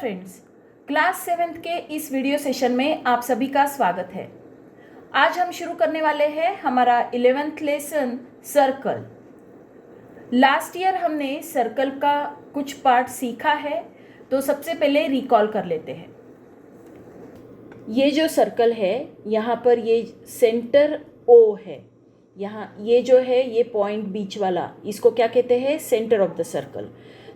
Friends, class 7th के इस video session में आप सभी का स्वागत है। आज हम शुरू करने वाले हैं हमारा 11th lesson circle. Last year हमने सर्कल का कुछ पार्ट सीखा है, तो सबसे पहले रिकॉल कर लेते हैं। ये जो सर्कल है, यहाँ पर ये सेंटर O है। यहाँ ये जो है ये पॉइंट बीच वाला, इसको क्या कहते हैं? Centre of the circle.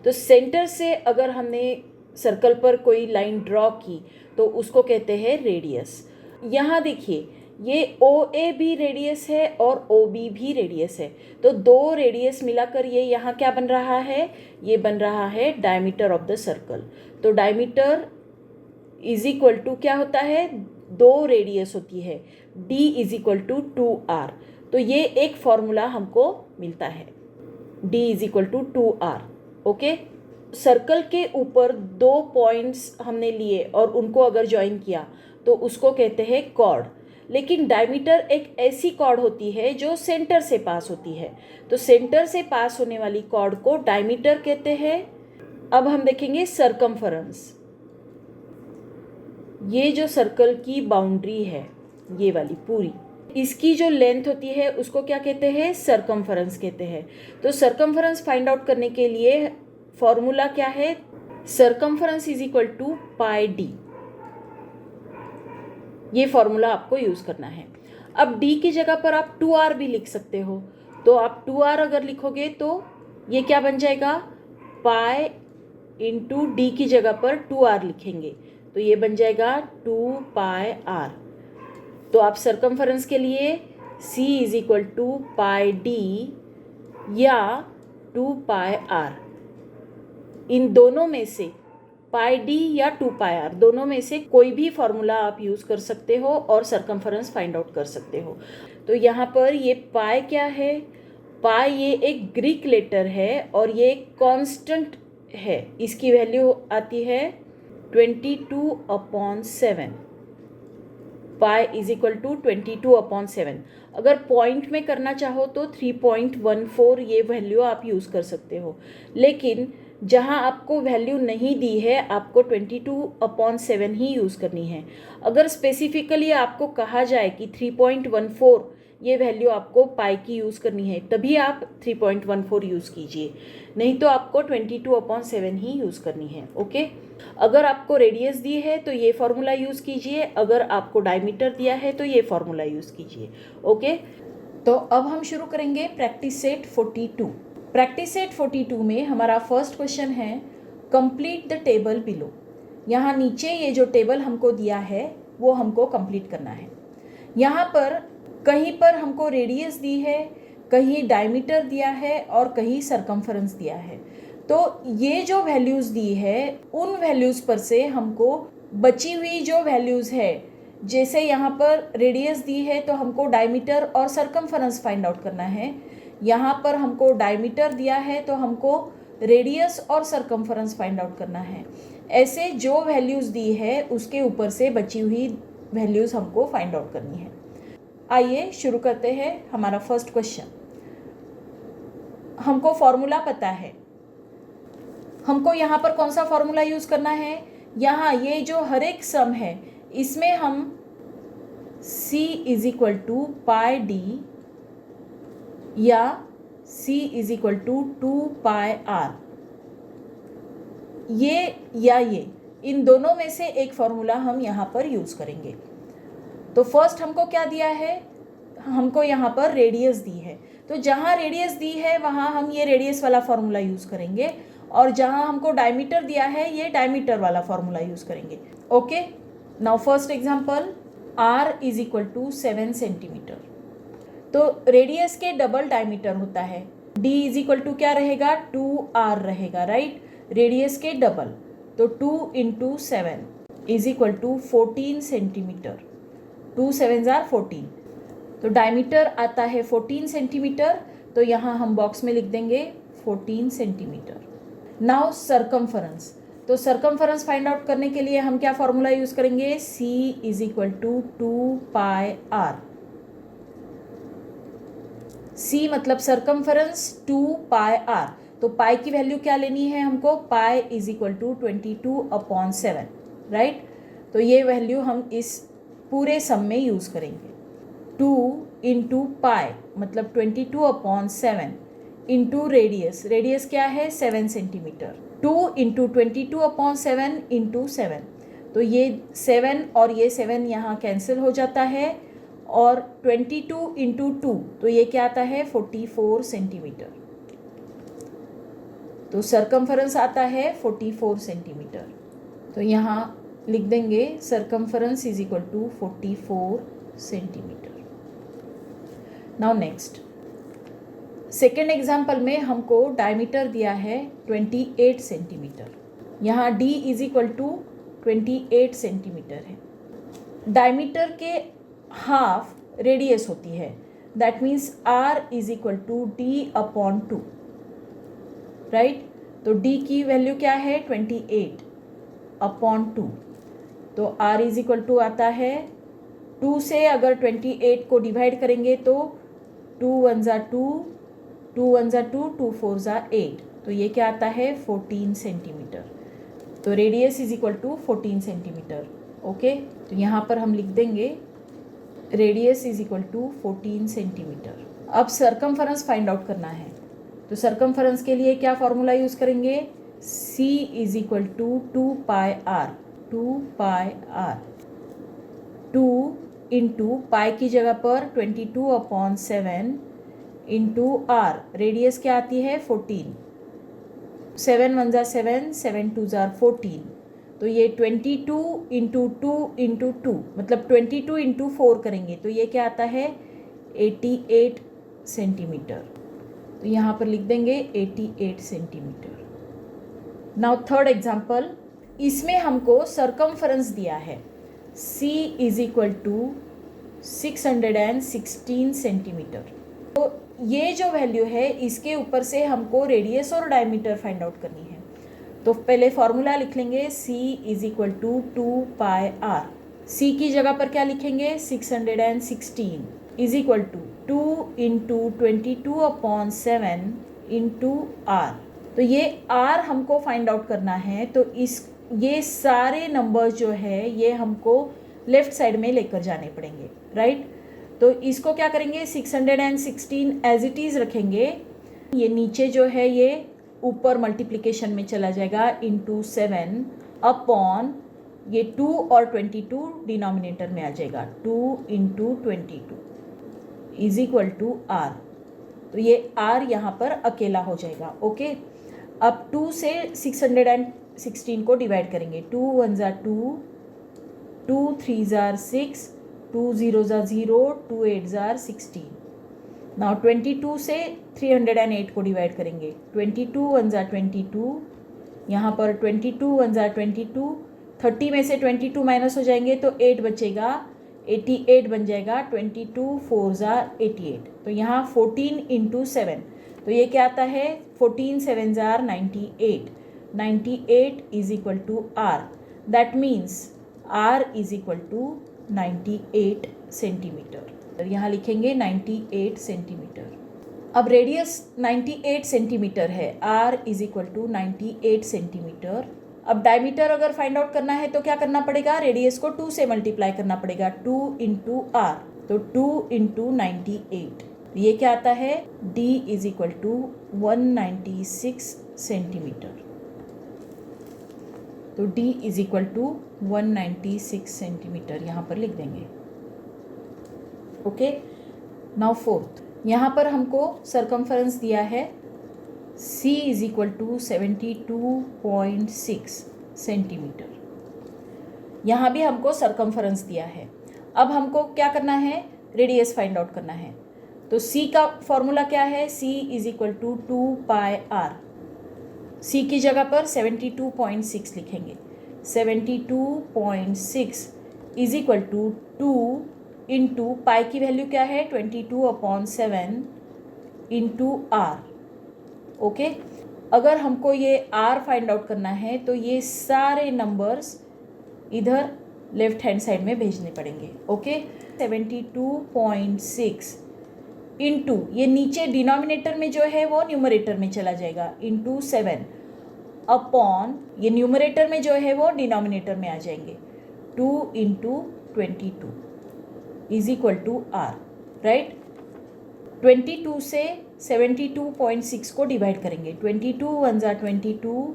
तो सेंटर से अगर हमने सर्कल पर कोई लाइन ड्रॉ की तो उसको कहते हैं रेडियस। यहाँ देखिए, ये OA भी रेडियस है और OB भी रेडियस है, तो दो रेडियस मिलाकर ये यहाँ क्या बन रहा है? ये बन रहा है डायमीटर ऑफ द सर्कल। तो डायमीटर इज इक्वल टू क्या होता है? दो रेडियस होती है, D is equal to 2R। तो ये एक फॉर्मूला हमको मिलता है, D is equal to 2R। Okay, circle के ऊपर दो पॉइंट्स हमने लिए और उनको अगर ज्वाइन किया तो उसको कहते हैं कॉर्ड। लेकिन डायमीटर एक ऐसी कॉर्ड होती है जो सेंटर से पास होती है, तो सेंटर से पास होने वाली कॉर्ड को डायमीटर कहते हैं। अब हम देखेंगे सरकमफरेंस। ये जो सर्कल की बाउंड्री है, ये वाली पूरी, इसकी जो लेंथ होती है उसको क्या कहते हैं? सरकमफरेंस कहते हैं। तो सरकमफरेंस फाइंड आउट करने के लिए फॉर्मूला क्या है? Circumference is equal to pi D. ये फॉर्मूला आपको यूज करना है। अब डी की जगह पर आप 2R भी लिख सकते हो, तो आप 2R अगर लिखोगे तो ये क्या बन जाएगा? पाई इंटू डी की जगह पर 2R लिखेंगे तो ये बन जाएगा 2 पाई R। तो आप सरकमफरेंस के लिए C is equal to pi D या 2 पाई R, इन दोनों में से पाई डी या 2 पाई R दोनों में से कोई भी फॉर्मूला आप यूज़ कर सकते हो और सरकमफरेंस फाइंड आउट कर सकते हो। तो यहाँ पर ये पाई क्या है? पाई ये एक ग्रीक लेटर है और ये एक कांस्टेंट है। इसकी वैल्यू आती है 22/7। Pi is equal to 22/7। अगर पॉइंट में करना चाहो तो 3.14 ये वैल्यू आप यूज़ कर सकते हो, लेकिन जहाँ आपको वैल्यू नहीं दी है आपको 22/7 ही यूज़ करनी है। अगर स्पेसिफिकली आपको कहा जाए कि 3.14 ये वैल्यू आपको पाई की यूज़ करनी है, तभी आप 3.14 यूज़ कीजिए, नहीं तो आपको 22/7 ही यूज़ करनी है। ओके, अगर आपको रेडियस दी है तो ये फॉर्मूला यूज़ कीजिए, अगर आपको डायमीटर दिया है तो ये फॉर्मूला यूज़ कीजिए। ओके, तो अब हम शुरू करेंगे प्रैक्टिस सेट 42। प्रैक्टिस सेट 42 में हमारा फर्स्ट क्वेश्चन है, कंप्लीट द टेबल बिलो। यहाँ नीचे ये जो टेबल हमको दिया है वो हमको कंप्लीट करना है। यहाँ पर कहीं पर हमको रेडियस दी है, कहीं डायमीटर दिया है और कहीं सरकमफरेंस दिया है। तो ये जो वैल्यूज़ दी है उन वैल्यूज़ पर से हमको बची हुई जो वैल्यूज़ है, जैसे यहाँ पर रेडियस दी है तो हमको डायमीटर और सरकमफरेंस फाइंड आउट करना है। यहाँ पर हमको डायमीटर दिया है तो हमको रेडियस और सरकमफरेंस फाइंड आउट करना है। ऐसे जो वैल्यूज़ दी है उसके ऊपर से बची हुई वैल्यूज़ हमको फाइंड आउट करनी है। आइए शुरू करते हैं हमारा फर्स्ट क्वेश्चन। हमको फॉर्मूला पता है, हमको यहाँ पर कौन सा फॉर्मूला यूज़ करना है? यहाँ ये जो हर एक सम है इसमें हम C is equal to pi D या C is equal to 2 pi R, ये या ये, इन दोनों में से एक फॉर्मूला हम यहाँ पर यूज़ करेंगे। तो फर्स्ट हमको क्या दिया है? हमको यहाँ पर रेडियस दी है, तो जहाँ रेडियस दी है वहाँ हम ये रेडियस वाला फॉर्मूला यूज़ करेंगे, और जहाँ हमको डायमीटर दिया है ये डायमीटर वाला फॉर्मूला यूज़ करेंगे। Okay, now first example, R is equal to 7 centimetre. तो रेडियस के डबल डायमीटर होता है, D इज इक्वल टू क्या रहेगा? 2R रहेगा, राइट? रेडियस के डबल, तो 2 into 7 is equal to 14 centimetre. 2 7s are 14, तो डायमीटर आता है 14 सेंटीमीटर, तो यहाँ हम बॉक्स में लिख देंगे 14 सेंटीमीटर। नाउ सरकमफरेंस, तो सरकमफरेंस फाइंड आउट करने के लिए हम क्या फॉर्मूला यूज़ करेंगे? C is equal to 2 pi R। C मतलब सरकमफरेंस 2 पाई R, तो पाई की वैल्यू क्या लेनी है हमको, pi is equal to 22/7, right. तो ये वैल्यू हम इस पूरे सम में यूज़ करेंगे। 2 इंटू पाई मतलब 22/7 इंटू रेडियस, रेडियस क्या है 7 सेंटीमीटर, 2 इंटू 22/7 इंटू 7, तो ये 7 और ये 7 यहाँ कैंसिल हो जाता है, और 22 इंटू 2 तो ये क्या आता है 44 सेंटीमीटर। तो सरकमफरेंस आता है 44 सेंटीमीटर। तो यहाँ लिख देंगे circumference is equal to 44 centimetre. Now next, second example में हमको डायमीटर दिया है 28 सेंटीमीटर। यहाँ d is equal to 28 centimetre है। डायमीटर के हाफ रेडियस होती है, that means r is equal to d/2, right. तो d की वैल्यू क्या है 28/2, तो r इज इक्वल टू आता है 2 से अगर 28 को डिवाइड करेंगे तो 2 1 ज़ा 2, 2 1 ज़ा 2, 2 4 ज़ा 8, तो ये क्या आता है 14 सेंटीमीटर। तो radius is equal to 14 centimetre. Okay, तो यहाँ पर हम लिख देंगे radius is equal to 14 centimetre. अब सरकमफरेंस फाइंड आउट करना है, तो सरकमफरेंस के लिए क्या फॉर्मूला यूज़ करेंगे, c is equal to 2 pi r, 2 pi r, 2 into pi की जगह पर 22/7 इंटू r, रेडियस क्या आती है 14, 7 1 ज़ा 7, 7 2 ज़ा 14, तो ये 22 इंटू 2 इंटू 2 मतलब 22 इंटू 4 करेंगे तो ये क्या आता है 88 सेंटीमीटर। तो यहाँ पर लिख देंगे 88 सेंटीमीटर। नाउ थर्ड एग्जाम्पल, इसमें हमको सरकमफरेंस दिया है c is equal to 616 centimetre. तो ये जो वैल्यू है इसके ऊपर से हमको रेडियस और डायमीटर फाइंड आउट करनी है। तो पहले फॉर्मूला लिख लेंगे c is equal to 2 pi r, c की जगह पर क्या लिखेंगे 616 is equal to 2 into 22/7 into r। तो ये r हमको फाइंड आउट करना है, तो ये सारे नंबर्स जो है ये हमको लेफ्ट साइड में लेकर जाने पड़ेंगे, राइट। तो इसको क्या करेंगे 616 एज इट इज़ रखेंगे, ये नीचे जो है ये ऊपर मल्टीप्लिकेशन में चला जाएगा इंटू 7 अपॉन ये 2 और 22 डिनोमिनेटर में आ जाएगा, 2 into 22 is equal to r। तो ये r यहाँ पर अकेला हो जाएगा। ओके, अब 2 से 616 को डिवाइड करेंगे, 2 1 ज़ा 2, 2 3 ज़ा 6, 2 0 ज़ा 0, 2 8 ज़ा 16। नाउ 22 से 308 को डिवाइड करेंगे, 22 1 ज़ा 22, यहाँ पर 22 1 ज़ा 22, 30 में से 22 माइनस हो जाएंगे तो 8 बचेगा, 88 बन जाएगा, 22 4 ज़ा 88। तो यहाँ 14 इंटू 7, तो ये क्या आता है 14 7 ज़ा 98, 98 is equal to r, that means r is equal to 98 centimetre. तो यहाँ लिखेंगे 98 सेंटीमीटर। अब रेडियस 98 सेंटीमीटर है, r is equal to 98 centimetre. अब डायमीटर अगर फाइंड आउट करना है तो क्या करना पड़ेगा, रेडियस को 2 से मल्टीप्लाई करना पड़ेगा, 2 इंटू r, तो 2 इंटू 98, ये क्या आता है d is equal to 196 centimetre. तो d is equal to 196 centimetre यहाँ पर लिख देंगे। ओके, नाउ फोर्थ, यहाँ पर हमको सरकमफरेंस दिया है c is equal to 72.6 centimetre. यहाँ भी हमको सरकमफरेंस दिया है। अब हमको क्या करना है, रेडियस फाइंड आउट करना है। तो c का फॉर्मूला क्या है, c is equal to 2 pi r, c की जगह पर 72.6 लिखेंगे, 72.6 is equal to 2 into pi की वैल्यू क्या है 22/7 इंटू r। ओके, अगर हमको ये r फाइंड आउट करना है तो ये सारे नंबर्स इधर लेफ्ट हैंड साइड में भेजने पड़ेंगे। ओके, 72.6 इंटू ये नीचे डिनोमिनेटर में जो है वो न्यूमरेटर में चला जाएगा, इंटू 7 अपॉन ये न्यूमरेटर में जो है वो डिनोमिनेटर में आ जाएंगे, 2 into 22 is equal to R, right. 22 से 72.6 को डिवाइड करेंगे, 22 1 ज़ार 22,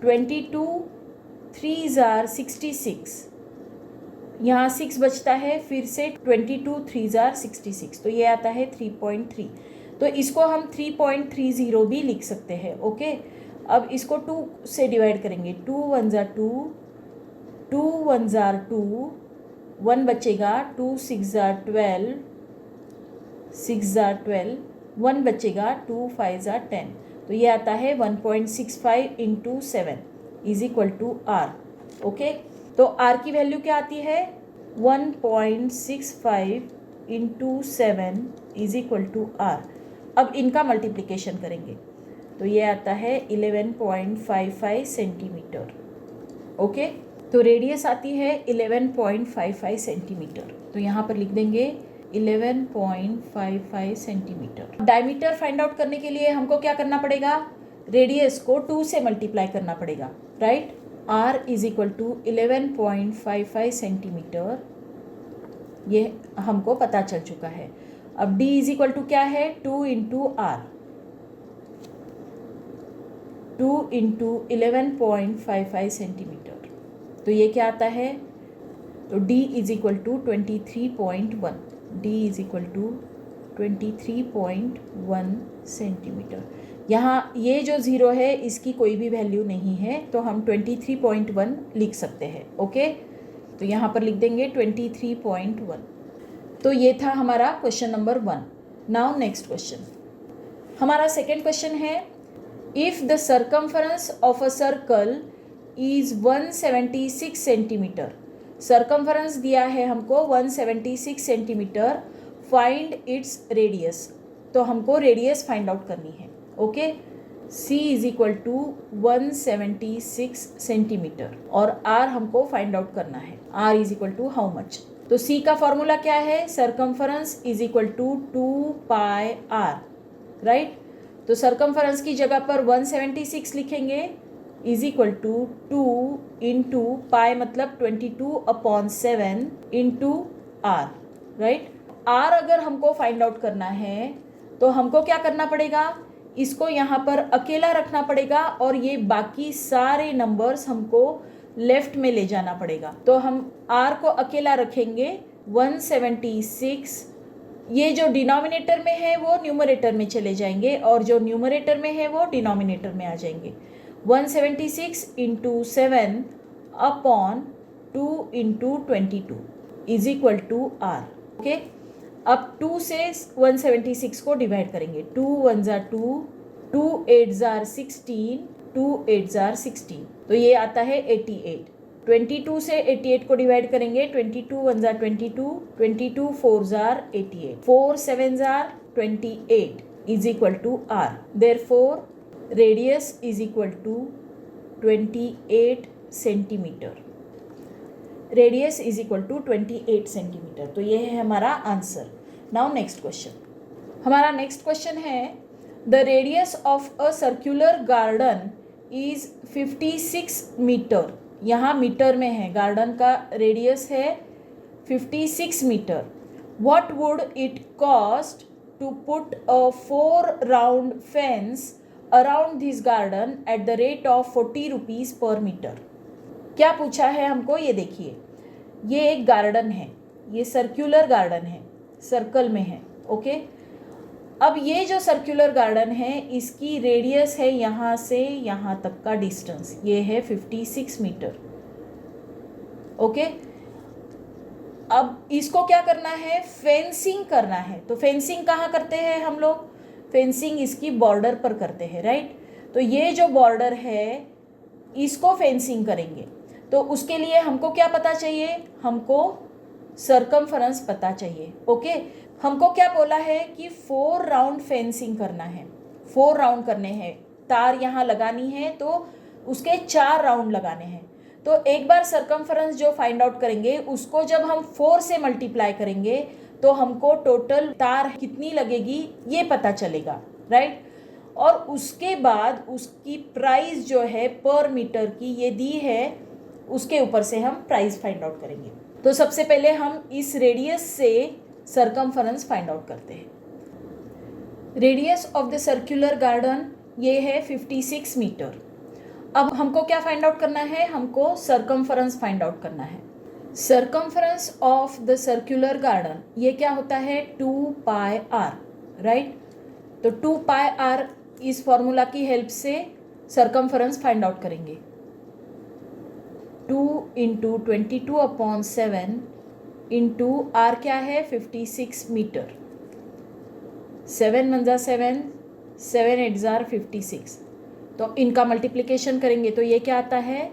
22 3 ज़ार 66, यहाँ 6 बचता है, फिर से 22 3 ज़ार 66, तो ये आता है 3.3। तो इसको हम 3.30 भी लिख सकते हैं, ओके। अब इसको 2 से डिवाइड करेंगे, 2 1 ज़ार 2, 2 1 ज़ार 2, 1 बचेगा, 2 6 ज़ार 12, 6 ज़ार 12, 1 बचेगा, 2 5 ज़ार 10, तो ये आता है 1.65 into 7 is equal to R, okay. तो आर की वैल्यू क्या आती है, 1.65 into 7 is equal to R. अब इनका मल्टीप्लिकेशन करेंगे तो ये आता है 11.55 सेंटीमीटर, ओके। तो रेडियस आती है 11.55 सेंटीमीटर, तो यहाँ पर लिख देंगे 11.55 सेंटीमीटर। डायमीटर फाइंड आउट करने के लिए हमको क्या करना पड़ेगा, रेडियस को 2 से मल्टीप्लाई करना पड़ेगा, right. r is equal to 11.55 centimetre, ये हमको पता चल चुका है। अब d इज इक्वल टू क्या है, 2 इंटू आर, 2 इंटू 11.55 सेंटीमीटर, तो ये क्या आता है, तो d is equal to 23.1, d is equal to 23.1 centimetre. यहाँ ये जो 0 है इसकी कोई भी वैल्यू नहीं है, तो हम 23.1 लिख सकते हैं, ओके। तो यहाँ पर लिख देंगे 23.1। तो ये था हमारा question number 1। Now next question, हमारा सेकेंड क्वेश्चन है, if the circumference of a circle is 176 centimetre, circumference दिया है हमको 176 सेंटीमीटर, फाइंड इट्स रेडियस, तो हमको रेडियस फाइंड आउट करनी है, okay. c is equal to 176 centimetre और r हमको फाइंड आउट करना है, r is equal to how much. तो c का फॉर्मूला क्या है, circumference is equal to 2 pi r, right. तो सर्कमफरेंस की जगह पर 176 लिखेंगे, is equal to 2 into pi मतलब 22/7 इंटू r, राइट। r अगर हमको फाइंड आउट करना है तो हमको क्या करना पड़ेगा, इसको यहाँ पर अकेला रखना पड़ेगा और ये बाकी सारे नंबर्स हमको लेफ्ट में ले जाना पड़ेगा। तो हम r को अकेला रखेंगे, 176, ये जो डिनोमिनेटर में है वो न्यूमरेटर में चले जाएंगे और जो न्यूमरेटर में है वो डिनोमिनेटर में आ जाएंगे। 176 into 7 upon 2 into 22 is equal to R, okay. अब 2 से 176 को डिवाइड करेंगे, 2 1 ज़ार 2, 2 8 ज़ार 16, 2 8 ज़ार 16, तो ये आता है 88। 22 से 88 को डिवाइड करेंगे, 22 1 ज़ार 22, 22 4 ज़ार 88, 4 7 ज़ार 28 is equal to R. Therefore radius is equal to 28 centimetre, radius is equal to 28 centimetre. तो ये है हमारा आंसर। नाउ नेक्स्ट क्वेश्चन, हमारा नेक्स्ट क्वेश्चन है, the radius of a circular garden is 56 metre, यहाँ मीटर में है, गार्डन का रेडियस है 56 metre. What would it cost to put a 4 round fence around this garden at the rate of 40 rupees पर metre. क्या पूछा है हमको, ये देखिए, ये एक गार्डन है, ये सर्कुलर गार्डन है, सर्कल में है, ओके। अब ये जो सर्कुलर गार्डन है इसकी रेडियस है यहाँ से यहाँ तक का डिस्टेंस, ये है 56 मीटर, ओके। अब इसको क्या करना है, फेंसिंग करना है। तो फेंसिंग कहाँ करते हैं हम लोग, फेंसिंग इसकी बॉर्डर पर करते हैं, राइट। तो ये जो बॉर्डर है इसको फेंसिंग करेंगे, तो उसके लिए हमको क्या पता चाहिए, हमको सर्कमफरेंस पता चाहिए, ओके। हमको क्या बोला है कि 4 राउंड फेंसिंग करना है, 4 राउंड करने हैं, तार यहाँ लगानी है तो उसके 4 राउंड लगाने हैं। तो एक बार सर्कमफरेंस जो फाइंड आउट करेंगे उसको जब हम 4 से मल्टीप्लाई करेंगे तो हमको टोटल तार कितनी लगेगी ये पता चलेगा, राइट। और उसके बाद उसकी प्राइस जो है पर मीटर की ये दी है, उसके ऊपर से हम प्राइस फाइंड आउट करेंगे। तो सबसे पहले हम इस रेडियस से सरकमफरेंस फाइंड आउट करते हैं। Radius of the circular garden ये है 56 मीटर। अब हमको क्या फाइंड आउट करना है, हमको सरकमफरेंस फाइंड आउट करना है। Circumference of the circular garden ये क्या होता है, 2πr, राइट। तो 2πr इस फॉर्मूला की हेल्प से सरकमफरेंस फाइंड आउट करेंगे। 2 × 22/7 इंटू r क्या है 56 मीटर। 7 × 7, 7 8 जार 56। तो इनका मल्टीप्लिकेशन करेंगे तो ये क्या आता है,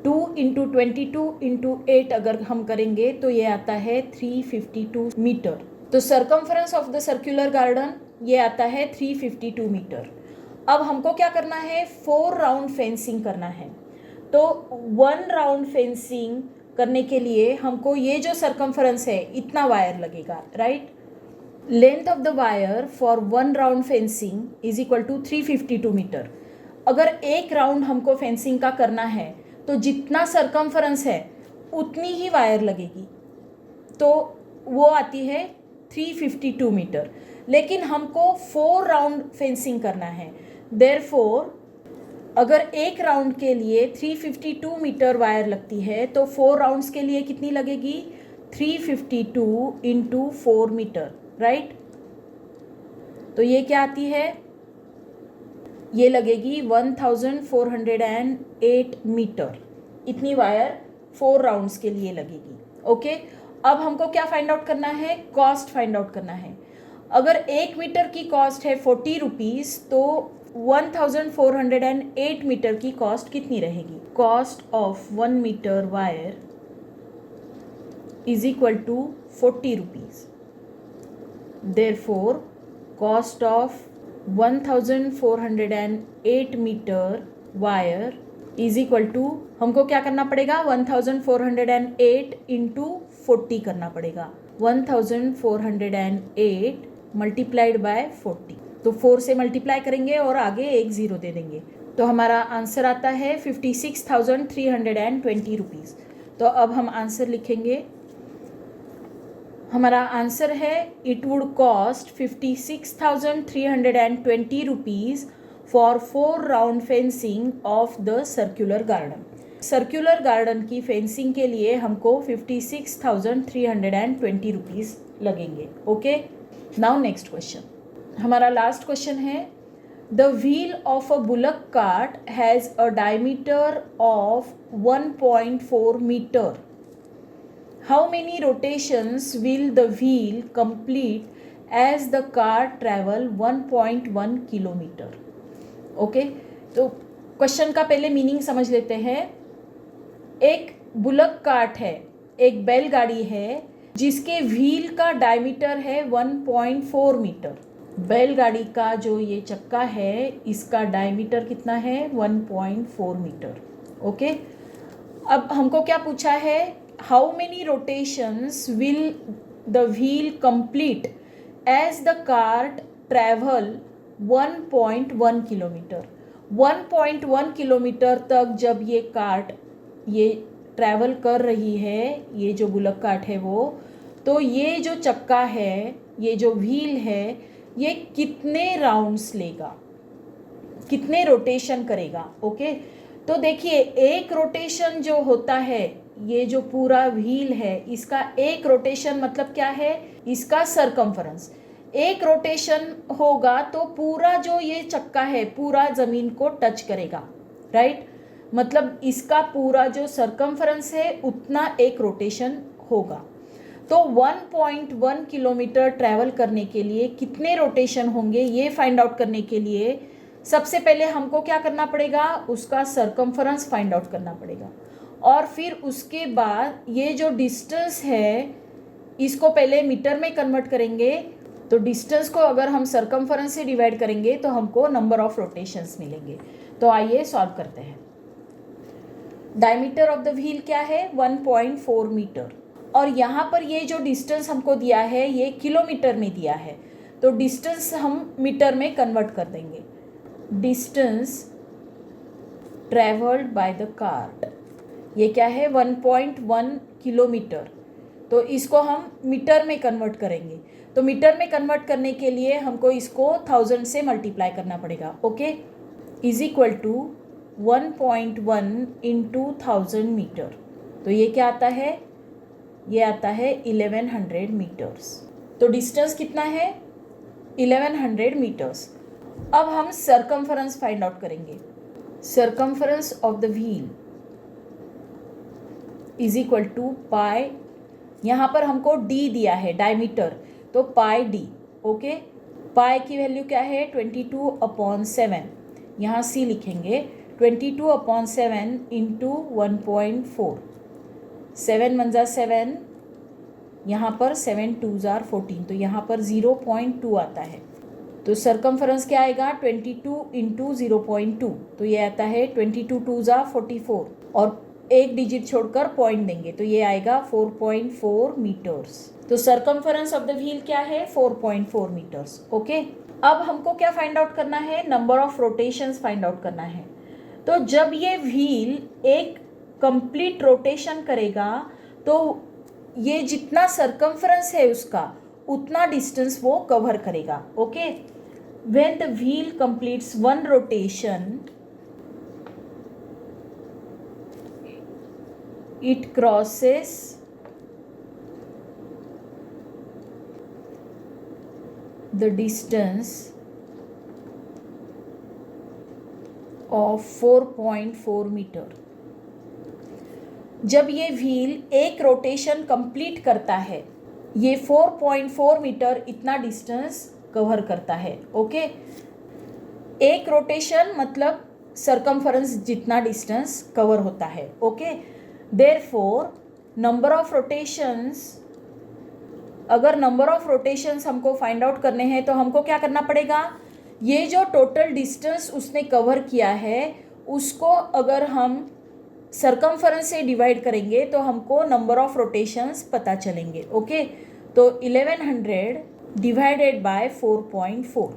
2 × 22 × 8 अगर हम करेंगे तो ये आता है 352 मीटर। तो circumference of the circular garden ये आता है 352 मीटर। अब हमको क्या करना है, 4 राउंड फेंसिंग करना है। तो 1 राउंड फेंसिंग करने के लिए हमको ये जो सरकमफरेंस है इतना वायर लगेगा, right. Length of the wire for 1 round fencing is equal to 352 metre. अगर एक राउंड हमको फेंसिंग का करना है तो जितना सरकमफरेंस है उतनी ही वायर लगेगी, तो वो आती है 352 मीटर। लेकिन हमको 4 राउंड फेंसिंग करना है, देयरफॉर अगर एक राउंड के लिए 352 मीटर वायर लगती है तो 4 राउंड्स के लिए कितनी लगेगी, 352 × 4 मीटर, राइट। तो ये क्या आती है, ये लगेगी 1408 मीटर। इतनी वायर 4 राउंड्स के लिए लगेगी, ओके। अब हमको क्या फाइंड आउट करना है, कॉस्ट फाइंड आउट करना है। अगर 1 मीटर की कॉस्ट है 40 रुपीज़ तो 1408 मीटर की कॉस्ट कितनी रहेगी, cost of 1 metre wire is equal to 40 rupees. Therefore cost of 1408 metre wire is equal to, हमको क्या करना पड़ेगा, 1408 × 40 करना पड़ेगा। 1408 मल्टीप्लाइड बाय 40, तो 4 से मल्टीप्लाई करेंगे और आगे एक ज़ीरो दे देंगे, तो हमारा आंसर आता है 56,320 रुपीज़। तो अब हम आंसर लिखेंगे। हमारा आंसर है, it would cost 56,320 rupees for 4 round fencing of the circular garden. Circular garden की फेंसिंग के लिए हमको 56,320 रुपीज़ लगेंगे, ओके। नाउ नेक्स्ट क्वेश्चन, हमारा लास्ट क्वेश्चन है, the wheel of a bullock cart has a diameter of 1.4 metre. How many rotations will the wheel complete as the car travel 1.1 kilometre? Okay, तो question का पहले meaning समझ लेते हैं। एक bullock cart है, एक बैलगाड़ी है जिसके व्हील का डायमीटर है 1.4 मीटर। बैलगाड़ी का जो ये चक्का है इसका डायमीटर कितना है, 1.4 मीटर, ओके। अब हमको क्या पूछा है, how many rotations will the wheel complete as the cart travel 1.1 kilometre. 1.1 kilometre तक जब ये कार्ट ये ट्रैवल कर रही है, ये जो बुलक कार्ट है वो, तो ये जो चक्का है, ये जो व्हील है, ये कितने राउंड्स लेगा, कितने रोटेशन करेगा, ओके। तो देखिए, एक रोटेशन जो होता है, ये जो पूरा व्हील है इसका एक रोटेशन मतलब क्या है, इसका सरकमफरेंस। एक रोटेशन होगा तो पूरा जो ये चक्का है पूरा ज़मीन को टच करेगा, राइट। मतलब इसका पूरा जो सरकमफरेंस है उतना एक रोटेशन होगा। तो 1.1 किलोमीटर ट्रैवल करने के लिए कितने रोटेशन होंगे ये फाइंड आउट करने के लिए सबसे पहले हमको क्या करना पड़ेगा, उसका सरकमफरेंस फाइंड आउट करना पड़ेगा। और फिर उसके बाद ये जो डिस्टेंस है इसको पहले मीटर में कन्वर्ट करेंगे। तो डिस्टेंस को अगर हम सरकमफरेंस से डिवाइड करेंगे तो हमको नंबर ऑफ रोटेशंस मिलेंगे। तो आइए सॉल्व करते हैं। डायमीटर ऑफ द व्हील क्या है, 1.4 मीटर। और यहाँ पर ये जो डिस्टेंस हमको दिया है ये किलोमीटर में दिया है, तो डिस्टेंस हम मीटर में कन्वर्ट कर देंगे। Distance travelled by the car, ये क्या है 1.1 किलोमीटर, तो इसको हम मीटर में कन्वर्ट करेंगे। तो मीटर में कन्वर्ट करने के लिए हमको इसको 1000 से मल्टीप्लाई करना पड़ेगा। Okay, is equal to 1.1 into 1000 metre, तो ये क्या आता है, ये आता है 1100 मीटर्स। तो डिस्टेंस कितना है 1100 मीटर्स। अब हम सर्कमफरेंस फाइंड आउट करेंगे। Circumference of the wheel is equal to pi, यहाँ पर हमको डी दिया है डायमीटर, तो पाई डी। ओके, पाई की वैल्यू क्या है 22/7, यहाँ सी लिखेंगे 22/7 इंटू 1.4, 7 × 7, यहाँ पर 7 × 2 = 14, तो यहाँ पर 0.2 आता है। तो सर्कमफरेंस क्या आएगा 22 इंटू 0.2, तो ये आता है 22 × 2 = 44, और एक डिजिट छोड़कर पॉइंट देंगे तो ये आएगा 4.4 मीटर्स। तो सर्कमफरेंस ऑफ द व्हील क्या है 4.4 मीटर्स। ओके, अब हमको क्या फाइंड आउट करना है, number of rotations find out करना है। तो जब ये व्हील एक कंप्लीट रोटेशन करेगा तो ये जितना सर्कमफरेंस है उसका उतना डिस्टेंस वो कवर करेगा। Okay, when the wheel completes one rotation it crosses the distance of 4.4 metre. जब ये व्हील एक रोटेशन कंप्लीट करता है, ये 4.4 मीटर इतना डिस्टेंस कवर करता है। ओके, एक रोटेशन मतलब सर्कमफरेंस जितना डिस्टेंस कवर होता है। Okay, Therefore, number of rotations, अगर नंबर ऑफ रोटेशंस हमको फाइंड आउट करने हैं तो हमको क्या करना पड़ेगा, ये जो टोटल डिस्टेंस उसने कवर किया है उसको अगर हम सर्कमफरेंस से डिवाइड करेंगे तो हमको नंबर ऑफ रोटेशंस पता चलेंगे। ओके, तो 1100 डिवाइडेड बाय 4.4,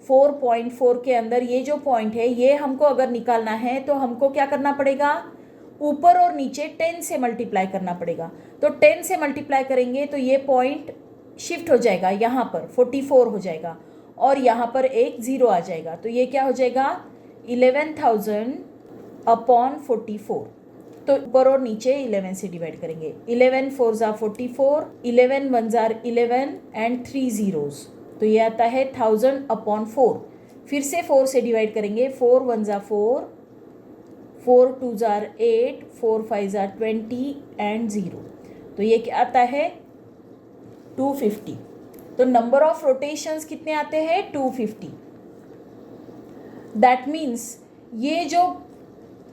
4.4 के अंदर ये जो पॉइंट है ये हमको अगर निकालना है तो हमको क्या करना पड़ेगा, ऊपर और नीचे 10 से मल्टीप्लाई करना पड़ेगा। तो 10 से मल्टीप्लाई करेंगे तो ये पॉइंट शिफ्ट हो जाएगा, यहाँ पर 44 हो जाएगा और यहाँ पर एक 0 आ जाएगा, तो ये क्या हो जाएगा 11,000/44। तो ऊपर और नीचे 11 से डिवाइड करेंगे, 11 × 4 = 44, 11 × 1 = 11 एंड 3 zeros, तो ये आता है 1000/4। फिर से 4 से डिवाइड करेंगे, 4 × 1 = 4, 4 × 2 = 8, 4 × 5 = 20 एंड 0, तो ये क्या आता है 250। तो नंबर ऑफ रोटेशंस कितने आते हैं 250। दैट मीन्स ये जो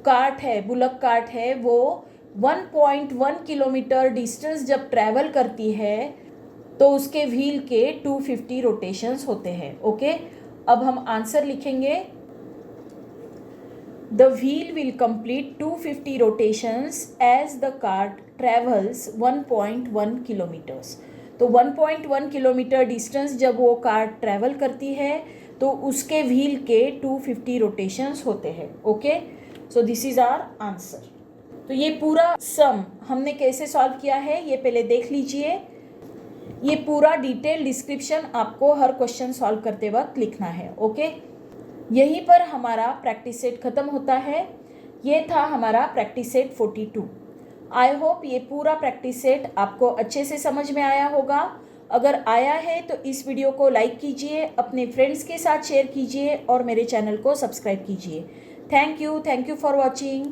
कार्ट है, बुलक कार्ट है, वो 1.1 किलोमीटर डिस्टेंस जब ट्रैवल करती है तो उसके व्हील के 250 रोटेशंस होते हैं। ओके, अब हम आंसर लिखेंगे। The wheel will complete 250 rotations as the cart travels 1.1 kilometers. तो 1.1 किलोमीटर डिस्टेंस जब वो कार्ट ट्रैवल करती है तो उसके व्हील के 250 रोटेशंस होते हैं। Okay, so this is our answer. तो ये पूरा सम हमने कैसे सॉल्व किया है ये पहले देख लीजिए। ये पूरा डिटेल डिस्क्रिप्शन आपको हर क्वेश्चन सॉल्व करते वक्त लिखना है। ओके, यहीं पर हमारा प्रैक्टिस सेट ख़त्म होता है। ये था हमारा प्रैक्टिस सेट 42। आई होप ये पूरा प्रैक्टिस सेट आपको अच्छे से समझ में आया होगा। अगर आया है तो इस वीडियो को लाइक कीजिए, अपने फ्रेंड्स के साथ शेयर कीजिए और मेरे चैनल को सब्सक्राइब कीजिए। Thank you for watching.